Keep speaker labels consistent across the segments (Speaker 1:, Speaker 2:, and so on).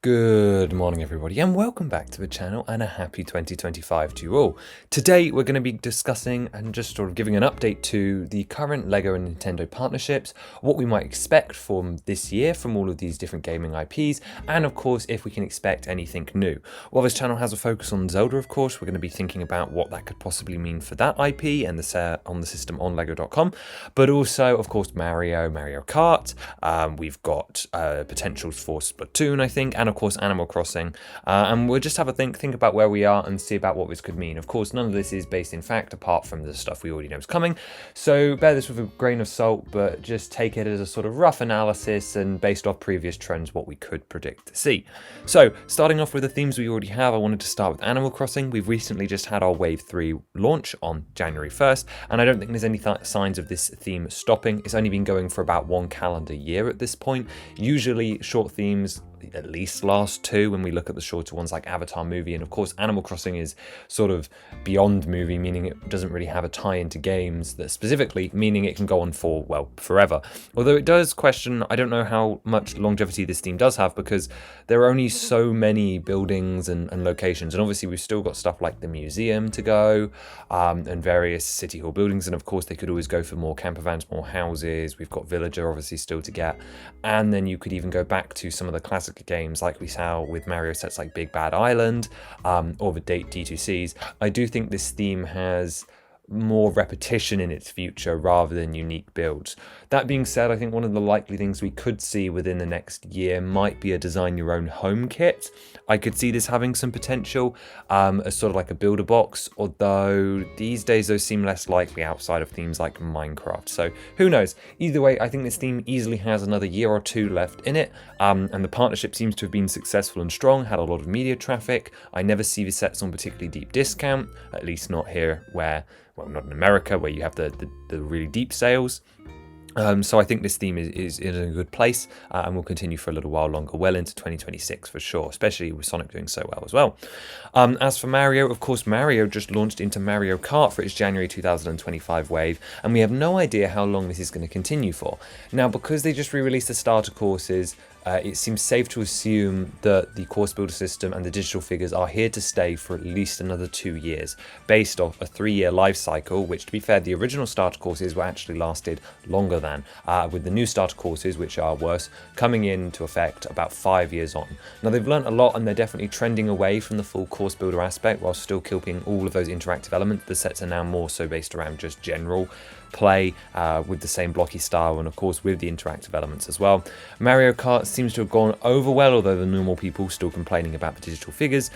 Speaker 1: Good morning everybody and welcome back to the channel and a happy 2025 to you all. Today we're going to be discussing and just sort of giving an update to the current LEGO and Nintendo partnerships, what we might expect from this year from all of these different gaming IPs, and of course if we can expect anything new. While this channel has a focus on Zelda, of course, we're going to be thinking about what that could possibly mean for that IP and on the system on lego.com, but also of course Mario Kart, we've got potentials for Splatoon I think, and of course Animal Crossing, and we'll just have a think about where we are and see about what this could mean. Of course, none of this is based in fact apart from the stuff we already know is coming, so bear this with a grain of salt, but just take it as a sort of rough analysis and based off previous trends what we could predict to see. So starting off with the themes we already have, I wanted to start with Animal Crossing. We've recently just had our Wave 3 launch on January 1st, and I don't think there's any signs of this theme stopping. It's only been going for about 1 calendar year at this point. Usually short themes at least last 2 when we look at the shorter ones like Avatar movie, and of course Animal Crossing is sort of beyond movie, meaning it doesn't really have a tie into games that specifically, meaning it can go on for, well, forever. Although it does question, I don't know how much longevity this theme does have, because there are only so many buildings and locations, and obviously we've still got stuff like the museum to go, and various city hall buildings, and of course they could always go for more camper vans, more houses. We've got Villager obviously still to get, and then you could even go back to some of the classic games like we saw with Mario sets like Big Bad Island, or the D2Cs. I do think this theme has more repetition in its future rather than unique builds. That being said, I think one of the likely things we could see within the next year might be a design your own home kit. I could see this having some potential as sort of like a builder box, although these days those seem less likely outside of themes like Minecraft, so who knows. Either way, I think this theme easily has another year or 2 left in it, and the partnership seems to have been successful and strong, had a lot of media traffic. I never see the sets on particularly deep discount, at least not here where, well, not in America, where you have the really deep sales. So I think this theme is in a good place, and will continue for a little while longer, well into 2026 for sure, especially with Sonic doing so well as well. As for Mario, of course, Mario just launched into Mario Kart for its January 2025 wave, and we have no idea how long this is going to continue for. Now, because they just re-released the starter courses, it seems safe to assume that the course builder system and the digital figures are here to stay for at least another 2 years, based off a 3-year life cycle, which, to be fair, the original starter courses were actually lasted longer than, with the new starter courses, which are worse, coming into effect about 5 years on. Now, they've learnt a lot, and they're definitely trending away from the full course builder aspect while still keeping all of those interactive elements. The sets are now more so based around just general play, with the same blocky style, and of course with the interactive elements as well. Mario Kart seems to have gone over well, although the normal people still complaining about the digital figures,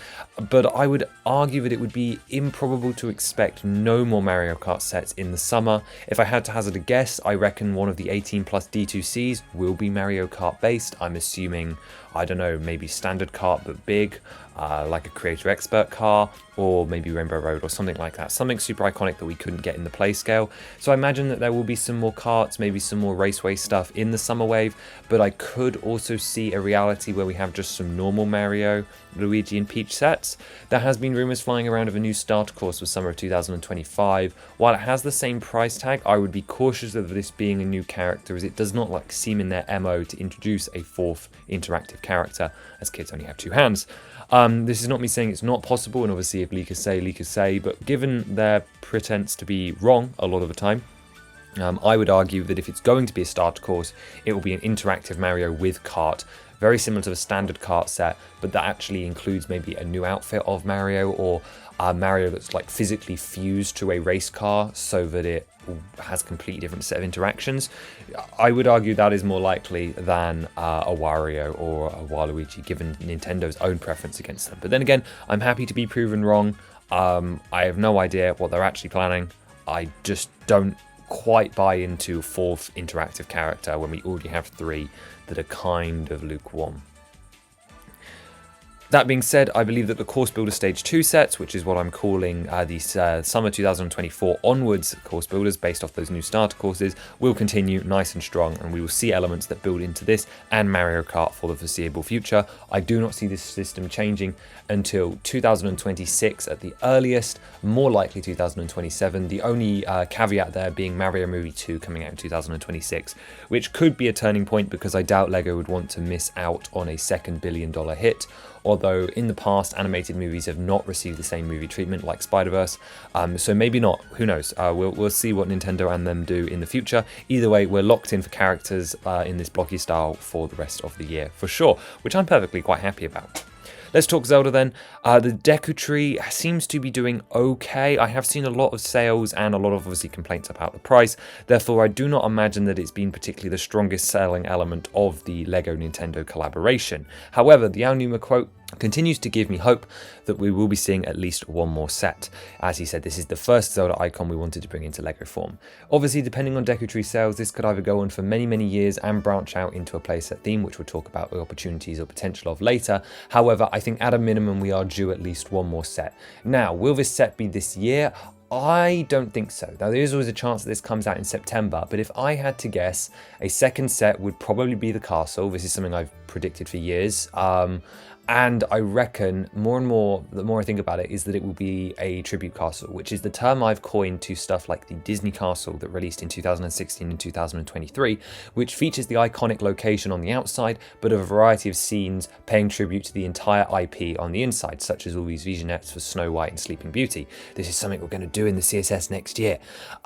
Speaker 1: but I would argue that it would be improbable to expect no more Mario Kart sets in the summer. If I had to hazard a guess, I reckon one of the 18 plus D2Cs will be Mario Kart based. I'm assuming, I don't know, maybe standard kart but big, like a creator expert car, or maybe Rainbow Road or something like that, something super iconic that we couldn't get in the play scale. So I imagine that there will be some more karts, maybe some more raceway stuff in the summer wave, but I could also see a reality where we have just some normal Mario, Luigi and Peach sets. There has been rumours flying around of a new starter course for summer of 2025. While it has the same price tag, I would be cautious of this being a new character, as it does not seem in their MO to introduce a 4th interactive character, as kids only have 2 hands. This is not me saying it's not possible, and obviously if leakers say, but given their pretense to be wrong a lot of the time, I would argue that if it's going to be a starter course, it will be an interactive Mario with kart, very similar to the standard kart set, but that actually includes maybe a new outfit of Mario, or Mario that's like physically fused to a race car so that it has a completely different set of interactions. I would argue that is more likely than a Wario or a Waluigi, given Nintendo's own preference against them. But then again, I'm happy to be proven wrong. I have no idea what they're actually planning. I just don't quite buy into a 4th interactive character when we already have 3 that are kind of lukewarm. That being said, I believe that the Course Builder Stage 2 sets, which is what I'm calling these summer 2024 onwards course builders based off those new starter courses, will continue nice and strong, and we will see elements that build into this and Mario Kart for the foreseeable future. I do not see this system changing until 2026 at the earliest, more likely 2027. The only caveat there being Mario Movie 2 coming out in 2026, which could be a turning point because I doubt LEGO would want to miss out on a second billion-dollar hit. Although in the past, animated movies have not received the same movie treatment like Spider-Verse, so maybe not, who knows, we'll see what Nintendo and them do in the future. Either way, we're locked in for characters in this blocky style for the rest of the year, for sure, which I'm perfectly quite happy about. Let's talk Zelda then. The Deku Tree seems to be doing okay. I have seen a lot of sales and a lot of obviously complaints about the price. Therefore, I do not imagine that it's been particularly the strongest selling element of the LEGO Nintendo collaboration. However, the Aonuma quote continues to give me hope that we will be seeing at least one more set. As he said, this is the first Zelda icon we wanted to bring into LEGO form. Obviously, depending on Deku Tree sales, this could either go on for many years and branch out into a playset theme, which we'll talk about the opportunities or potential of later. However, I think at a minimum, we are due at least one more set. Now, will this set be this year? I don't think so. Now, there is always a chance that this comes out in September, but if I had to guess, a second set would probably be the castle. This is something I've predicted for years. And I reckon more and more, the more I think about it, is that it will be a tribute castle, which is the term I've coined to stuff like the Disney castle that released in 2016 and 2023, which features the iconic location on the outside, but a variety of scenes paying tribute to the entire IP on the inside, such as all these vignettes for Snow White and Sleeping Beauty. This is something we're going to do in the CSS next year,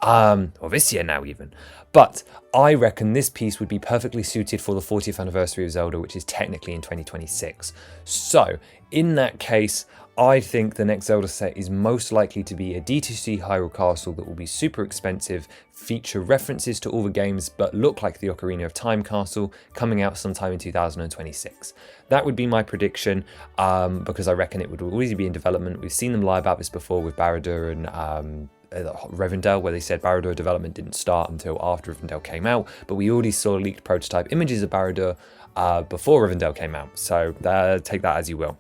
Speaker 1: or this year now even. But I reckon this piece would be perfectly suited for the 40th anniversary of Zelda, which is technically in 2026. So, in that case, I think the next Zelda set is most likely to be a D2C Hyrule Castle that will be super expensive, feature references to all the games, but look like the Ocarina of Time castle, coming out sometime in 2026. That would be my prediction, because I reckon it would always be in development. We've seen them lie about this before with Barad-dûr and Rivendell, where they said Barad-dûr development didn't start until after Rivendell came out, but we already saw leaked prototype images of Barad-dûr before Rivendell came out, so take that as you will.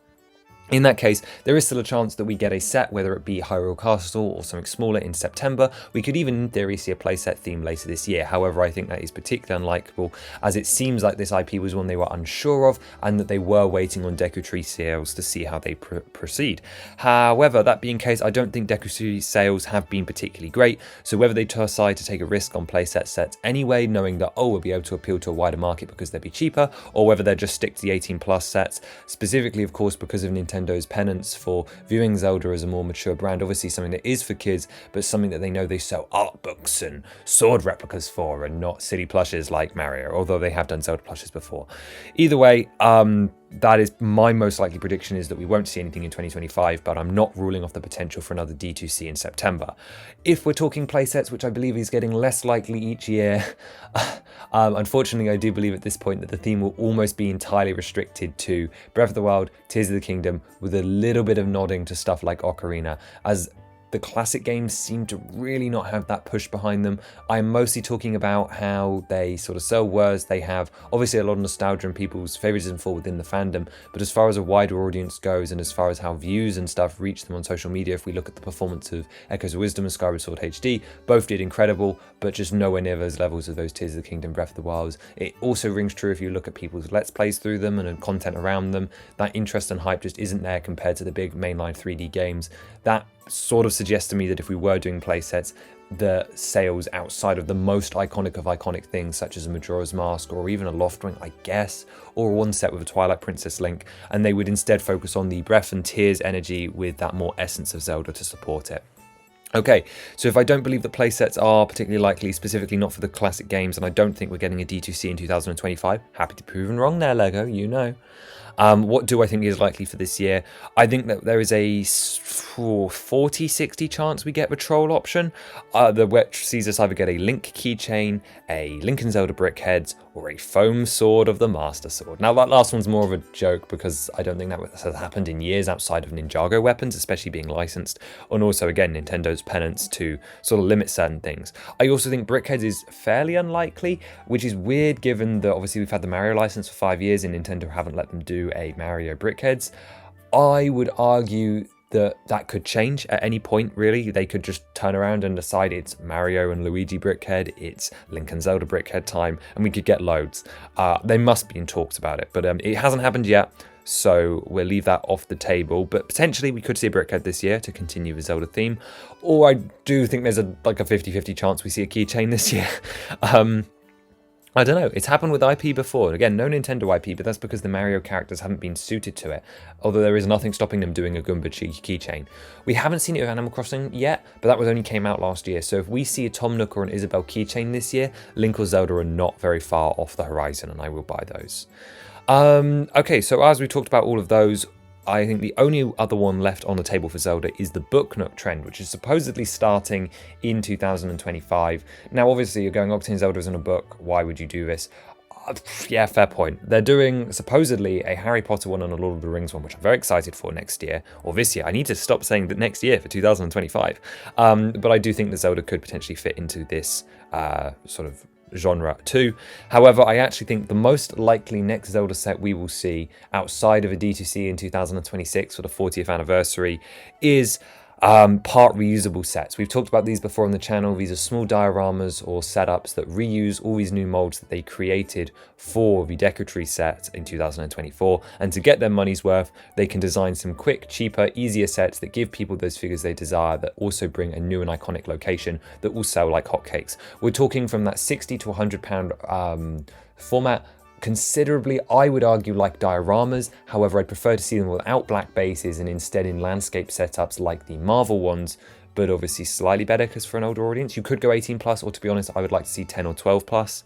Speaker 1: In that case, there is still a chance that we get a set, whether it be Hyrule Castle or something smaller in September. We could even, in theory, see a playset theme later this year. However, I think that is particularly unlikely, as it seems like this IP was one they were unsure of, and that they were waiting on Deku Tree sales to see how they proceed. However, that being the case, I don't think Deku Tree sales have been particularly great, so whether they decide to take a risk on playset sets anyway, knowing that, we'll be able to appeal to a wider market because they'll be cheaper, or whether they just stick to the 18+ sets, specifically, of course, because of Nintendo's penance for viewing Zelda as a more mature brand, obviously something that is for kids, but something that they know they sell art books and sword replicas for, and not silly plushes like Mario, although they have done Zelda plushes before. Either way, that is my most likely prediction, is that we won't see anything in 2025, but I'm not ruling off the potential for another D2C in September. If we're talking playsets, which I believe is getting less likely each year, unfortunately I do believe at this point that the theme will almost be entirely restricted to Breath of the Wild, Tears of the Kingdom, with a little bit of nodding to stuff like Ocarina, as the classic games seem to really not have that push behind them. I'm mostly talking about how they sort of sell words. They have obviously a lot of nostalgia and people's favoritism for within the fandom, but as far as a wider audience goes, and as far as how views and stuff reach them on social media, if we look at the performance of Echoes of Wisdom and Skyward Sword HD, both did incredible, but just nowhere near those levels of those Tears of the Kingdom, Breath of the Wild. It also rings true if you look at people's Let's Plays through them and content around them. That interest and hype just isn't there compared to the big mainline 3D games. That sort of suggests to me that if we were doing playsets, the sales outside of the most iconic of iconic things, such as a Majora's Mask or even a Loftwing, I guess, or one set with a Twilight Princess Link, and they would instead focus on the Breath and Tears energy with that more essence of Zelda to support it. Okay, so if I don't believe that playsets are particularly likely, specifically not for the classic games, and I don't think we're getting a D2C in 2025, happy to be proven wrong there, LEGO, you know. What do I think is likely for this year? I think that there is a 40-60 chance we get the troll option, which sees us either get a Link keychain, a Link and Zelda brickheads, or a foam sword of the Master Sword. Now that last one's more of a joke because I don't think that has happened in years outside of Ninjago weapons, especially being licensed, and also again Nintendo's penance to sort of limit certain things. I also think brickheads is fairly unlikely, which is weird given that obviously we've had the Mario license for 5 years and Nintendo haven't let them do a Mario brickheads. I would argue that could change at any point, really. They could just turn around and decide it's Mario and Luigi Brickhead, it's Link and Zelda Brickhead time, and we could get loads. They must be in talks about it, but it hasn't happened yet, so we'll leave that off the table. But potentially we could see a Brickhead this year to continue the Zelda theme, or I do think there's a 50-50 chance we see a keychain this year. I don't know, it's happened with IP before. Again, no Nintendo IP, but that's because the Mario characters haven't been suited to it, although there is nothing stopping them doing a Goomba keychain. We haven't seen it with Animal Crossing yet, but that only came out last year, so if we see a Tom Nook or an Isabelle keychain this year, Link or Zelda are not very far off the horizon, and I will buy those. Okay, so as we talked about all of those, I think the only other one left on the table for Zelda is the Book Nook trend, which is supposedly starting in 2025. Now, obviously, you're going, Octane Zelda is in a book. Why would you do this? Yeah, fair point. They're doing, supposedly, a Harry Potter one and a Lord of the Rings one, which I'm very excited for next year, or this year. I need to stop saying that next year for 2025. But I do think that Zelda could potentially fit into this sort of genre too. However, I actually think the most likely next Zelda set we will see outside of a D2C in 2026 for the 40th anniversary is part reusable sets. We've talked about these before on the channel. These are small dioramas or setups that reuse all these new molds that they created for the Decatry set in 2024, and to get their money's worth, they can design some quick, cheaper, easier sets that give people those figures they desire, that also bring a new and iconic location that will sell like hotcakes. We're talking from that 60 to 100 pound format, considerably, I would argue, like dioramas. However, I'd prefer to see them without black bases and instead in landscape setups like the Marvel ones, but obviously slightly better because for an older audience, you could go 18 plus, or to be honest, I would like to see 10 or 12 plus.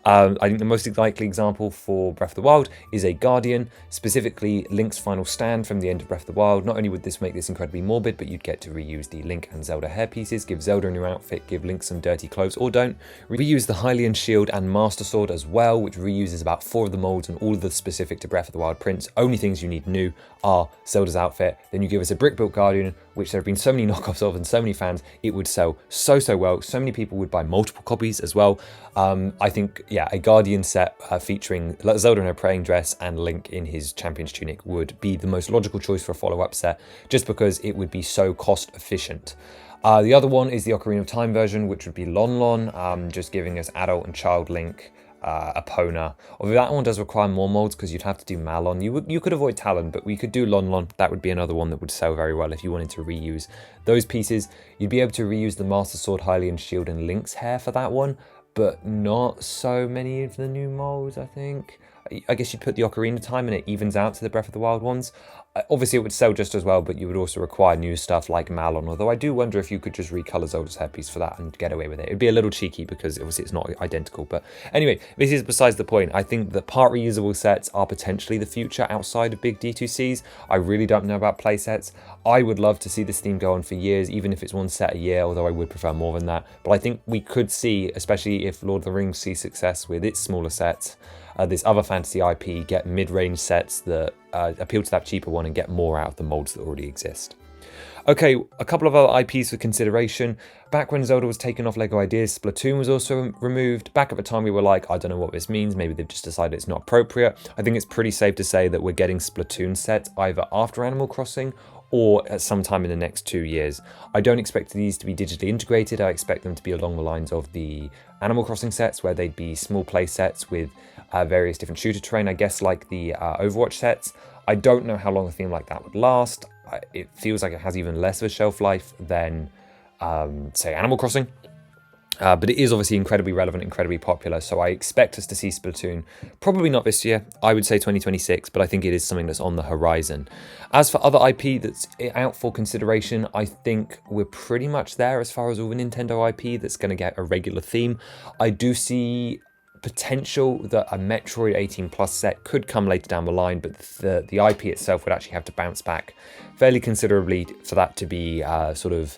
Speaker 1: I think the most likely example for Breath of the Wild is a Guardian, specifically Link's final stand from the end of Breath of the Wild. Not only would this make this incredibly morbid, but you'd get to reuse the Link and Zelda hairpieces, give Zelda a new outfit, give Link some dirty clothes, or don't. Reuse the Hylian shield and Master Sword as well, which reuses about 4 of the molds and all of the specific to Breath of the Wild prints. Only things you need new are Zelda's outfit. Then you give us a brick-built Guardian, which there have been so many knockoffs of and so many fans, it would sell so well. So many people would buy multiple copies as well. I think, yeah, a Guardian set featuring Zelda in her praying dress and Link in his champion's tunic would be the most logical choice for a follow-up set, just because it would be so cost efficient. The other one is the Ocarina of Time version, which would be Lon Lon, just giving us adult and child Link, Epona. Although that one does require more molds because you'd have to do Malon. You could avoid Talon, but we could do Lon Lon. That would be another one that would sell very well if you wanted to reuse those pieces. You'd be able to reuse the Master Sword, Hylian shield, and Link's hair for that one, but not so many of the new molds, I think. I guess you'd put the Ocarina Time and it evens out to the Breath of the Wild ones. Obviously it would sell just as well, but you would also require new stuff like Malon, although I do wonder if you could just recolor Zelda's hairpiece for that and get away with it. It'd be a little cheeky because obviously it's not identical, but anyway, this is besides the point. I think that part reusable sets are potentially the future outside of big D2Cs. I really don't know about play sets. I would love to see this theme go on for years, even if it's one set a year, although I would prefer more than that. But I think we could see, especially if Lord of the Rings sees success with its smaller sets, this other fantasy IP, get mid-range sets that appeal to that cheaper one and get more out of the molds that already exist. Okay, a couple of other IPs for consideration. Back when Zelda was taken off LEGO Ideas, Splatoon was also removed. Back at the time we were like, I don't know what this means, maybe they've just decided it's not appropriate. I think it's pretty safe to say that we're getting Splatoon sets either after Animal Crossing or at some time in the next 2 years. I don't expect these to be digitally integrated. I expect them to be along the lines of the Animal Crossing sets, where they'd be small play sets with various different shooter terrain, I guess like the Overwatch sets. I don't know how long a theme like that would last. It feels like it has even less of a shelf life than, say, Animal Crossing. But it is obviously incredibly relevant, incredibly popular, so I expect us to see Splatoon. Probably not this year, I would say 2026, but I think it is something that's on the horizon. As for other IP that's out for consideration, I think we're pretty much there as far as all the Nintendo IP that's going to get a regular theme. I do see potential that a Metroid 18 plus set could come later down the line, but the IP itself would actually have to bounce back fairly considerably for that to be sort of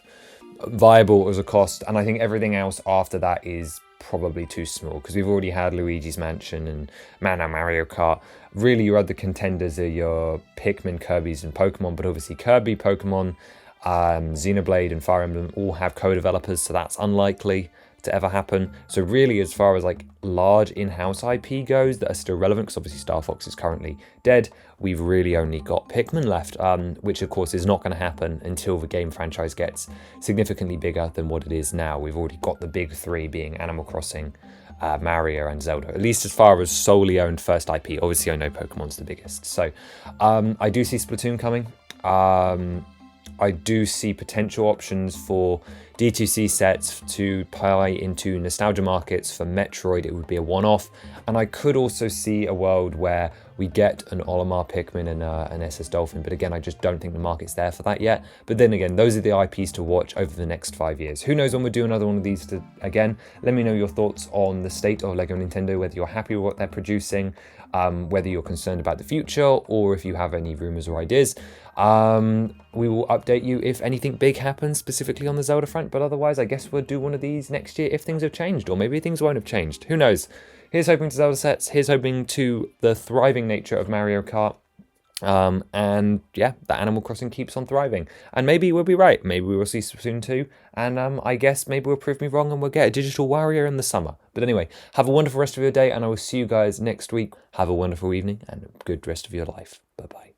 Speaker 1: viable as a cost, and I think everything else after that is probably too small because we've already had Luigi's Mansion and Mario Kart. Really, your other contenders are your Pikmin, Kirby's, and Pokemon, but obviously Kirby, Pokemon, Xenoblade, and Fire Emblem all have co-developers, so that's unlikely. to ever happen. So really, as far as like large in-house IP goes that are still relevant, because obviously Star Fox is currently dead, we've really only got Pikmin left, which of course is not going to happen until the game franchise gets significantly bigger than what it is now. We've already got the big three being Animal Crossing, Mario and Zelda, at least as far as solely owned first IP. Obviously I know Pokemon's the biggest. So I do see Splatoon coming. I do see potential options for D2C sets to play into nostalgia markets. For Metroid, it would be a one-off. And I could also see a world where we get an Olimar Pikmin and an SS Dolphin. But again, I just don't think the market's there for that yet. But then again, those are the IPs to watch over the next 5 years. Who knows when we'll do another one of these again. Let me know your thoughts on the state of LEGO Nintendo, whether you're happy with what they're producing, whether you're concerned about the future, or if you have any rumors or ideas. We will update you if anything big happens, specifically on the Zelda front, but otherwise I guess we'll do one of these next year if things have changed, or maybe things won't have changed. Who knows? Here's hoping to Zelda sets, here's hoping to the thriving nature of Mario Kart, and yeah, that Animal Crossing keeps on thriving. And maybe we'll be right, maybe we will see Splatoon 2, and I guess maybe we'll prove me wrong and we'll get a Digital Warrior in the summer. But anyway, have a wonderful rest of your day, and I will see you guys next week. Have a wonderful evening, and a good rest of your life. Bye-bye.